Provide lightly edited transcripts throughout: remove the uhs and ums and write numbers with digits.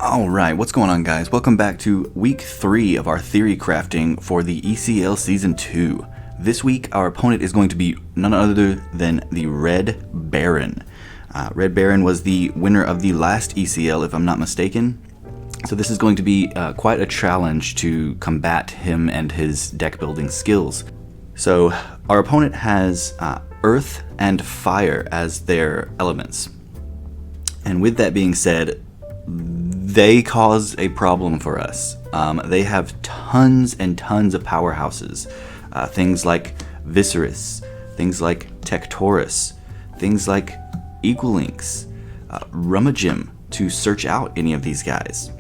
Alright, what's going on, guys? Welcome back to week 3 of our theory crafting for the ECL Season 2. This week, our opponent is going to be none other than the Red Baron. Red Baron was the winner of the last ECL, if I'm not mistaken. So this is going to be quite a challenge to combat him and his deck building skills. So our opponent has Earth and Fire as their elements. And with that being said, they cause a problem for us. They have tons and tons of powerhouses. Things like Viserys, things like Tectorus, things like Equalinks, Rummagem to search out any of these guys.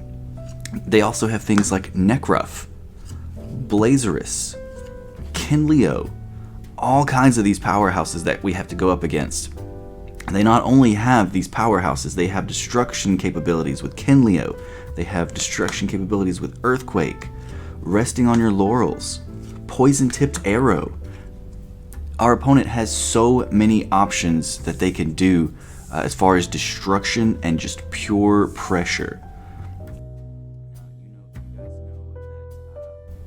They also have things like Necruff, Blazerus, Kinleo, all kinds of these powerhouses that we have to go up against. They not only have these powerhouses, they have destruction capabilities with Kinleo, they have destruction capabilities with Earthquake, Resting on Your Laurels, Poison-Tipped Arrow. Our opponent has so many options that they can do as far as destruction and just pure pressure.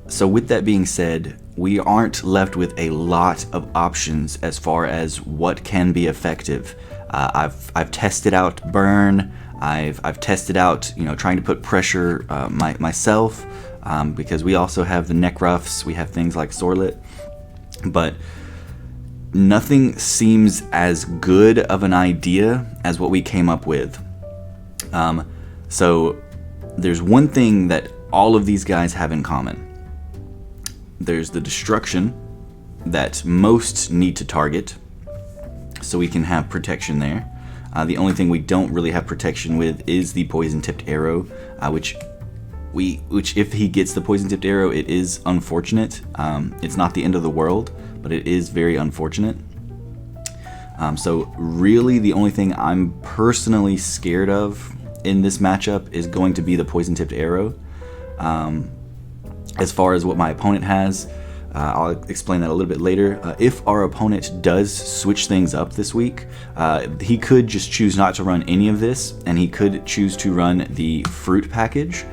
So with that being said, we aren't left with a lot of options as far as what can be effective. I've tested out Burn. I've tested out, trying to put pressure myself, because we also have the Necruffs. We have things like Sorlet, but nothing seems as good of an idea as what we came up with. So there's one thing that all of these guys have in common. There's the destruction that most need to target, so we can have protection there. The only thing we don't really have protection with is the Poison-Tipped Arrow, which if he gets the Poison-Tipped Arrow, it is unfortunate. It's not the end of the world, but it is very unfortunate. So really the only thing I'm personally scared of in this matchup is going to be the Poison-Tipped Arrow. As far as what my opponent has, I'll explain that a little bit later. If our opponent does switch things up this week, he could just choose not to run any of this, and he could choose to run the Fruit Package.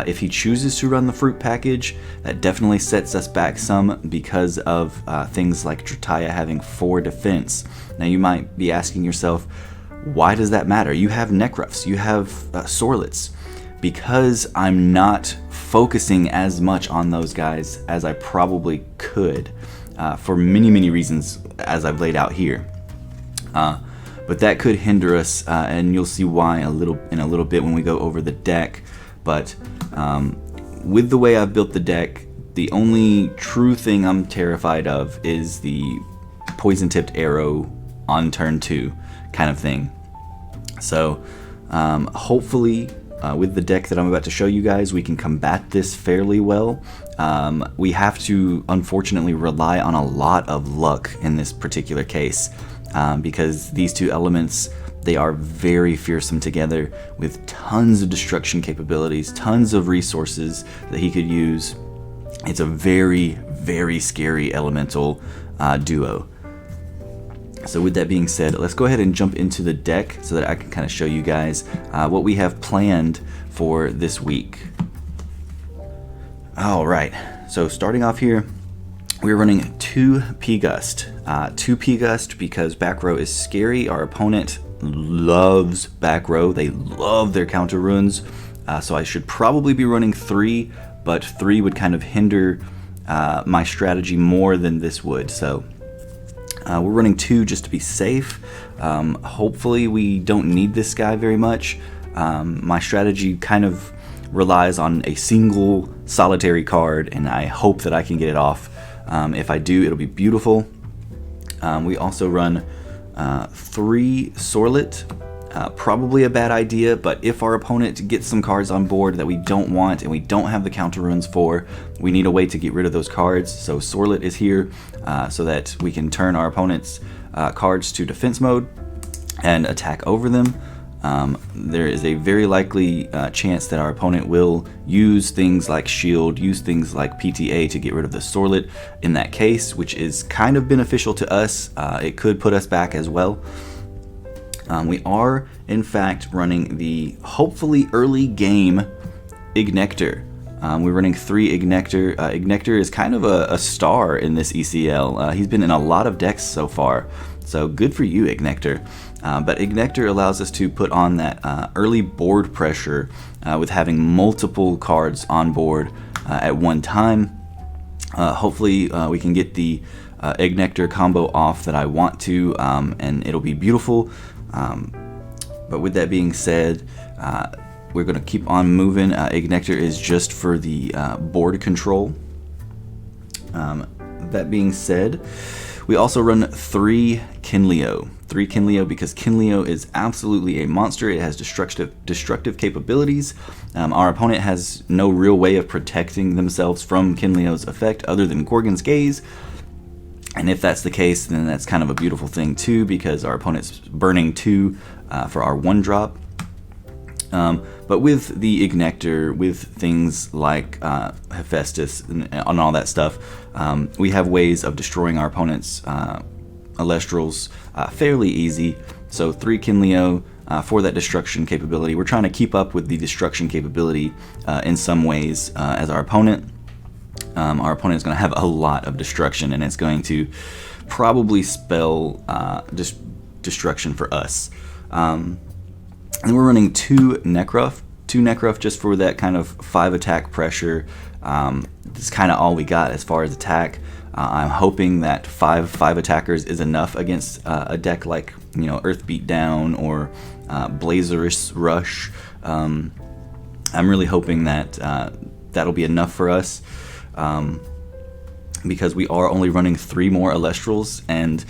If he chooses to run the Fruit Package, that definitely sets us back some because of things like Drataya having 4 defense. Now you might be asking yourself, why does that matter? You have Necruffs, you have Sorlets. Because I'm not focusing as much on those guys as I probably could, for many reasons as I've laid out here. But that could hinder us, and you'll see why in a little bit when we go over the deck. But with the way I've built the deck, the only true thing I'm terrified of is the Poison-Tipped Arrow on turn 2 kind of thing. So hopefully, with the deck that I'm about to show you guys, we can combat this fairly well. We have to unfortunately rely on a lot of luck in this particular case, because these two elements, they are very fearsome together with tons of destruction capabilities, tons of resources that he could use. It's a very scary elemental duo. So with that being said, let's go ahead and jump into the deck so that I can kind of show you guys what we have planned for this week. Alright, so starting off here, we're running 2 P-Gust. 2 P-Gust because back row is scary. Our opponent loves back row. They love their counter runes. So I should probably be running 3, but 3 would kind of hinder my strategy more than this would. So we're running 2 just to be safe. Hopefully we don't need this guy very much. My strategy kind of relies on a single solitary card, and I hope that I can get it off. If I do, it'll be beautiful. We also run 3 Sorlet. Probably a bad idea, but if our opponent gets some cards on board that we don't want and we don't have the counter runes for, we need a way to get rid of those cards. So Sorlet is here so that we can turn our opponent's cards to defense mode and attack over them. There is a very likely chance that our opponent will use things like Shield, use things like PTA to get rid of the Sorlet in that case, which is kind of beneficial to us. It could put us back as well. We are, in fact, running the hopefully early game Ignector. We're running 3 Ignector. Ignector is kind of a star in this ECL. He's been in a lot of decks so far, so good for you, Ignector. But Ignector allows us to put on that early board pressure with having multiple cards on board at one time. Hopefully we can get the Ignector combo off that I want to, and it'll be beautiful. But with that being said, we're going to keep on moving. Ignector is just for the board control. That being said, we also run 3 Kinleo. 3 Kinleo because Kinleo is absolutely a monster. It has destructive capabilities. Our opponent has no real way of protecting themselves from Kinleo's effect other than Gorgon's Gaze. And if that's the case, then that's kind of a beautiful thing too, because our opponent's burning 2 for our 1-drop. But with the Ignector, with things like Hephaestus and all that stuff, we have ways of destroying our opponent's Elestrals fairly easy. So 3 Kinleo for that destruction capability. We're trying to keep up with the destruction capability in some ways as our opponent. Our opponent is going to have a lot of destruction, and it's going to probably spell destruction for us. And we're running 2 Necruff. 2 Necruff just for that kind of 5 attack pressure. That's kind of all we got as far as attack. I'm hoping that 5 attackers is enough against a deck like, Earth Beatdown or Blazerous Rush. I'm really hoping that that'll be enough for us. Because we are only running 3 more Elestrals, and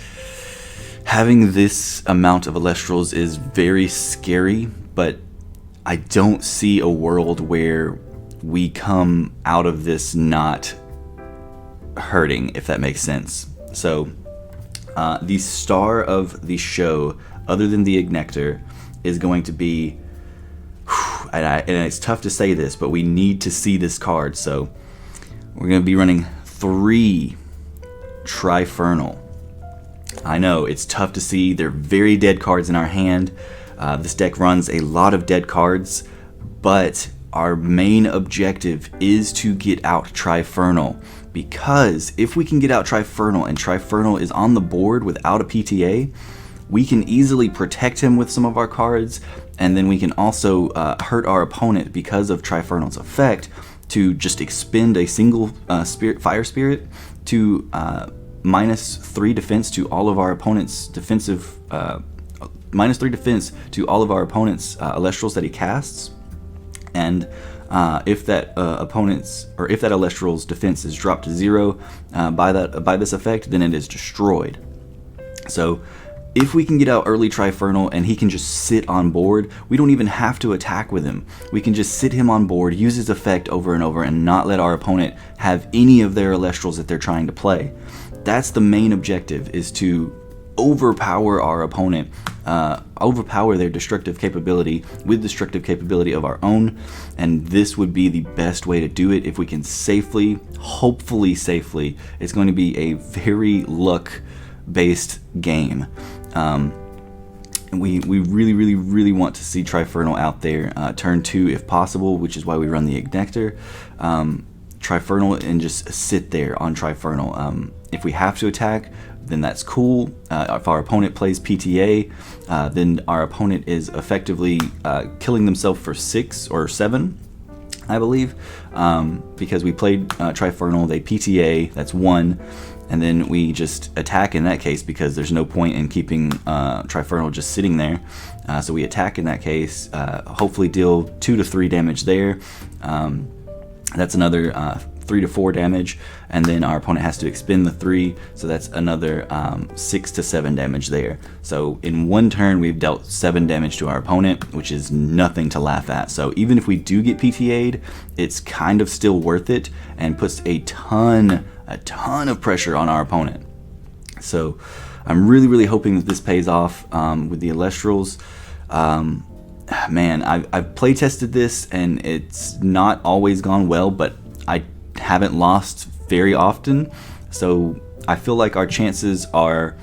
having this amount of Elestrals is very scary, but I don't see a world where we come out of this not hurting, if that makes sense. So the star of the show, other than the Ignector, is going to be, and it's tough to say this, but we need to see this card, so we're going to be running 3 Trifernal. I know, it's tough to see. They're very dead cards in our hand. This deck runs a lot of dead cards, but our main objective is to get out Trifernal, because if we can get out Trifernal and Trifernal is on the board without a PTA, we can easily protect him with some of our cards, and then we can also hurt our opponent because of Trifernal's effect to just expend a single Fire Spirit to -3 defense to all of our opponent's defensive, -3 defense to all of our opponent's Elestrals that he casts. And if that if that Elestral's defense is dropped to 0 by this effect, then it is destroyed. So if we can get out early Trifernal and he can just sit on board, we don't even have to attack with him. We can just sit him on board, use his effect over and over, and not let our opponent have any of their Elestrals that they're trying to play. That's the main objective, is to overpower our opponent, overpower their destructive capability with destructive capability of our own. And this would be the best way to do it if we can safely, hopefully safely. It's going to be a very luck-based game. And we really want to see Trifernal out there turn 2 if possible, which is why we run the Ignector. Trifernal and just sit there on Trifernal. If we have to attack, then that's cool. If our opponent plays PTA, then our opponent is effectively killing themselves for 6 or 7, I believe, because we played Trifernal, they PTA, that's 1, and then we just attack in that case because there's no point in keeping Trifernal just sitting there. So we attack in that case, hopefully deal 2 to 3 damage there. That's another 3 to 4 damage, and then our opponent has to expend the 3, so that's another 6 to 7 damage there. So in one turn we've dealt 7 damage to our opponent, which is nothing to laugh at. So even if we do get PTA'd, it's kind of still worth it and puts a ton of pressure on our opponent. So I'm really hoping that this pays off with the Elestrals. Man, I've play tested this and it's not always gone well, but I haven't lost very often, so I feel like our chances are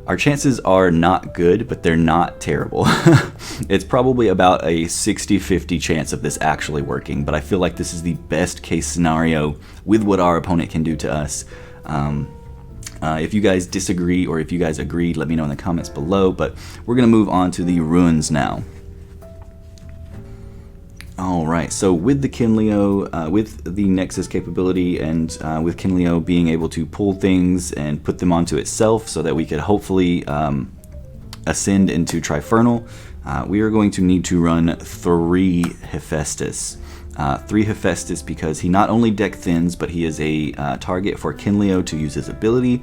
Our chances are not good, but they're not terrible. It's probably about a 60-50 chance of this actually working, but I feel like this is the best case scenario with what our opponent can do to us. If you guys disagree or if you guys agree, let me know in the comments below, but we're going to move on to the ruins now. Alright, so with the Kinleo, with the Nexus capability, and with Kinleo being able to pull things and put them onto itself so that we could hopefully ascend into Trifernal, we are going to need to run 3 Hephaestus. 3 Hephaestus because he not only deck thins, but he is a target for Kinleo to use his ability.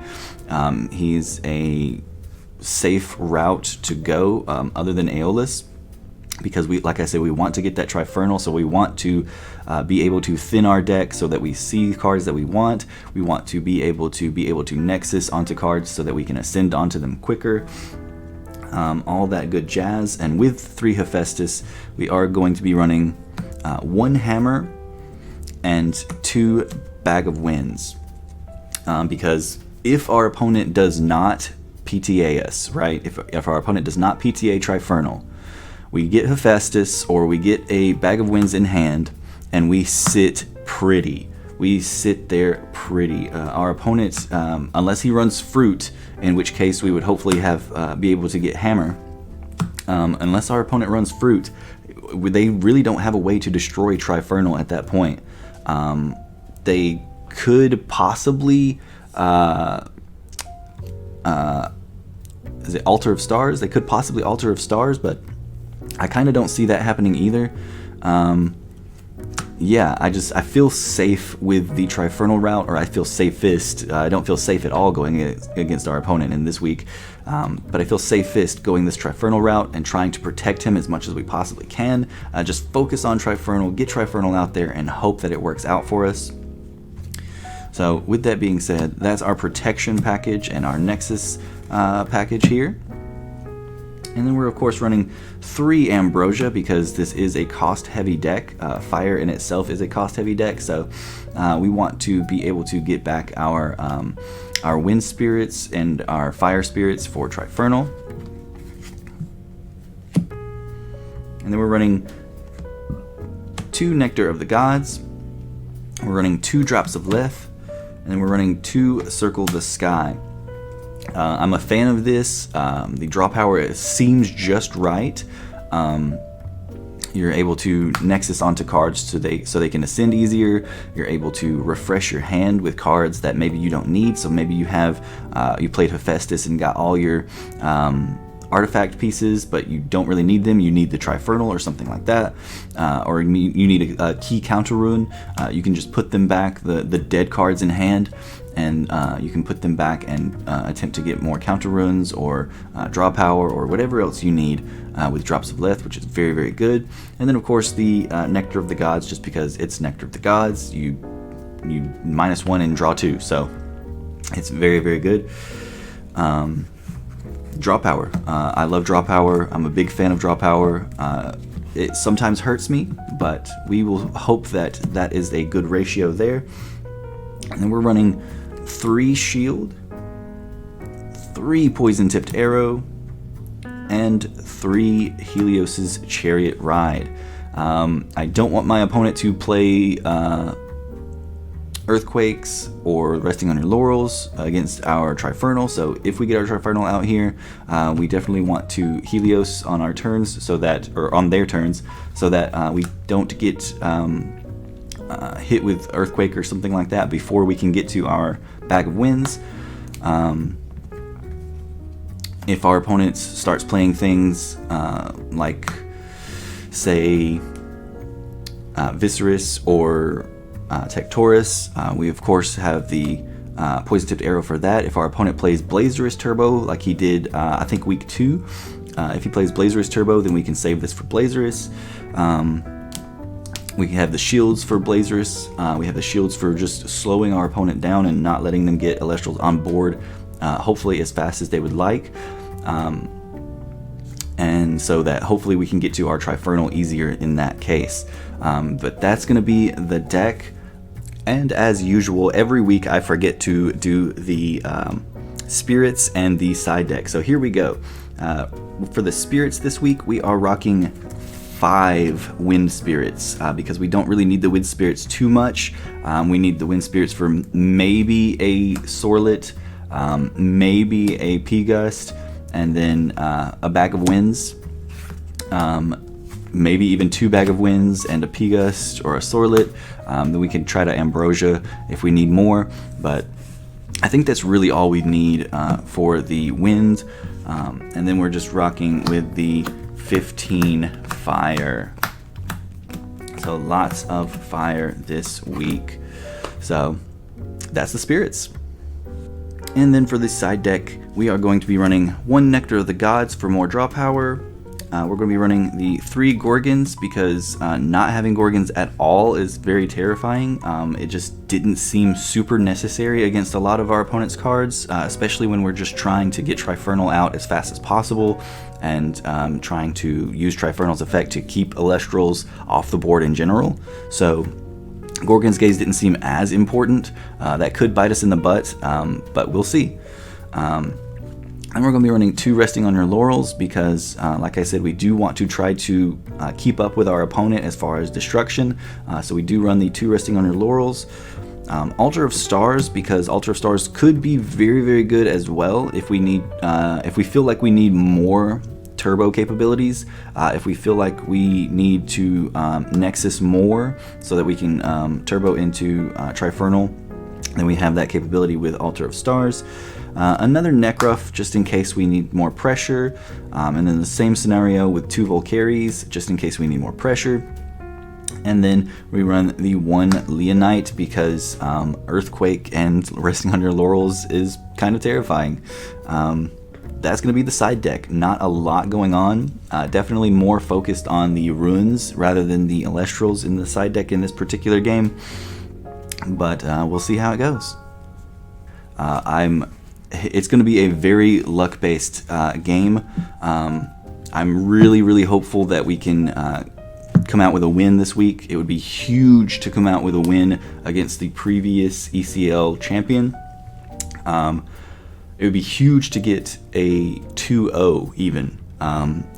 He's a safe route to go other than Aeolus, because we, like I said, we want to get that Trifernal, so we want to be able to thin our deck so that we see cards that we want. We want to be able to Nexus onto cards so that we can ascend onto them quicker. All that good jazz. And with 3 Hephaestus, we are going to be running 1 Hammer and 2 Bag of Winds, because if our opponent does not PTA us, right? If our opponent does not PTA Trifernal, we get Hephaestus or we get a Bag of Winds in hand, and we sit pretty. We sit there pretty. Our opponent, unless he runs Fruit, in which case we would hopefully have be able to get Hammer. Unless our opponent runs Fruit, they really don't have a way to destroy Trifernal at that point. They could possibly is it Altar of Stars? They could possibly Altar of Stars, but I kind of don't see that happening either. Yeah, I feel safe with the Trifernal route, or I feel safest. I don't feel safe at all going against our opponent in this week, but I feel safest going this Trifernal route and trying to protect him as much as we possibly can. Just focus on Trifernal, get Trifernal out there, and hope that it works out for us. So with that being said, that's our protection package and our Nexus package here. And then we're of course running 3 Ambrosia because this is a cost-heavy deck. Fire in itself is a cost-heavy deck, so we want to be able to get back our Wind Spirits and our Fire Spirits for Trifernal. And then we're running 2 Nectar of the Gods. We're running 2 Drops of Leth, and then we're running 2 Circle the Sky. I'm a fan of this. The draw power seems just right. You're able to Nexus onto cards so they can ascend easier. You're able to refresh your hand with cards that maybe you don't need. So maybe you have you played Hephaestus and got all your artifact pieces, but you don't really need them. You need the Trifernal or something like that, or you need a key counter rune. You can just put them back, the dead cards in hand, and you can put them back and attempt to get more counter runes or draw power or whatever else you need with Drops of Leth, which is very, very good. And then of course the Nectar of the Gods, just because it's Nectar of the Gods, you -1 and draw 2, so it's very, very good. Draw power. I love draw power. I'm a big fan of draw power. It sometimes hurts me, but we will hope that that is a good ratio there. And then we're running 3 Shield, 3 Poison Tipped Arrow, and 3 Helios's Chariot Ride. I don't want my opponent to play Earthquakes or Resting on Your Laurels against our Trifernal, so if we get our Trifernal out here, we definitely want to Helios on our turns, so that, or on their turns, so that we don't get hit with Earthquake or something like that before we can get to our Bag of Winds. If our opponent starts playing things like, say, Viserys or Tectorus, we of course have the Poison Tipped Arrow for that. If our opponent plays Blazerous Turbo like he did I think week 2, if he plays Blazerous Turbo, then we can save this for Blazerous. We have the shields for Blazerous. We have the shields for just slowing our opponent down and not letting them get Elestrals on board hopefully as fast as they would like, and so that hopefully we can get to our Trifernal easier in that case. But that's going to be the deck. And as usual, every week I forget to do the spirits and the side deck. So here we go. For the spirits this week, we are rocking 5 wind spirits because we don't really need the wind spirits too much. We need the wind spirits for maybe a Sorlet, maybe a P-Gust, and then a bag of winds. Maybe even 2 bag of winds and a P-Gust or a Sorlet. Then we can try to Ambrosia if we need more, but I think that's really all we need for the wind. And then we're just rocking with the 15 fire. So lots of fire this week. So that's the spirits. And then for the side deck, we are going to be running 1 Nectar of the Gods for more draw power. We're going to be running the 3 Gorgons because not having Gorgons at all is very terrifying. It just didn't seem super necessary against a lot of our opponent's cards, especially when we're just trying to get Trifernal out as fast as possible and trying to use Trifernal's effect to keep Elestrals off the board in general. So Gorgon's Gaze didn't seem as important. That could bite us in the butt, but we'll see. And we're going to be running 2 Resting on Your Laurels because, like I said, we do want to try to keep up with our opponent as far as destruction. So we do run the 2 Resting on Your Laurels. Altar of Stars because Altar of Stars could be very, very good as well if we need, if we feel like we need more turbo capabilities. If we feel like we need to Nexus more so that we can turbo into Trifernal, then we have that capability with Altar of Stars. Another Necruff just in case we need more pressure, and then the same scenario with 2 Volcaries just in case we need more pressure. And then we run the 1 Leonite because Earthquake and Resting on Your Laurels is kind of terrifying. That's going to be the side deck. Not a lot going on. Definitely more focused on the runes rather than the Elestrals in the side deck in this particular game. But we'll see how it goes. It's going to be a very luck-based game. I'm really, really hopeful that we can come out with a win this week. It would be huge to come out with a win against the previous ECL champion. It would be huge to get a 2-0 even.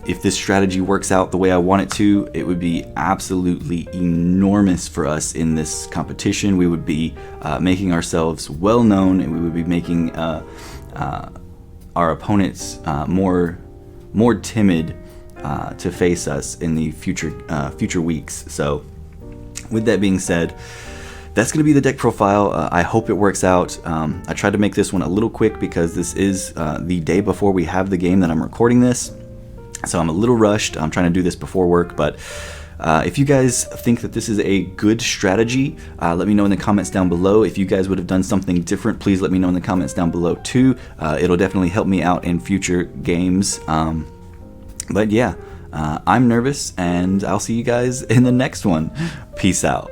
If this strategy works out the way I want it to, it would be absolutely enormous for us in this competition. We would be making ourselves well known, and we would be making our opponents more timid to face us in the future weeks. So with that being said, that's going to be the deck profile. I hope it works out. I tried to make this one a little quick because this is the day before we have the game that I'm recording this. So I'm a little rushed. I'm trying to do this before work, but if you guys think that this is a good strategy, let me know in the comments down below. If you guys would have done something different, please let me know in the comments down below too. It'll definitely help me out in future games. But yeah, I'm nervous, and I'll see you guys in the next one. Peace out.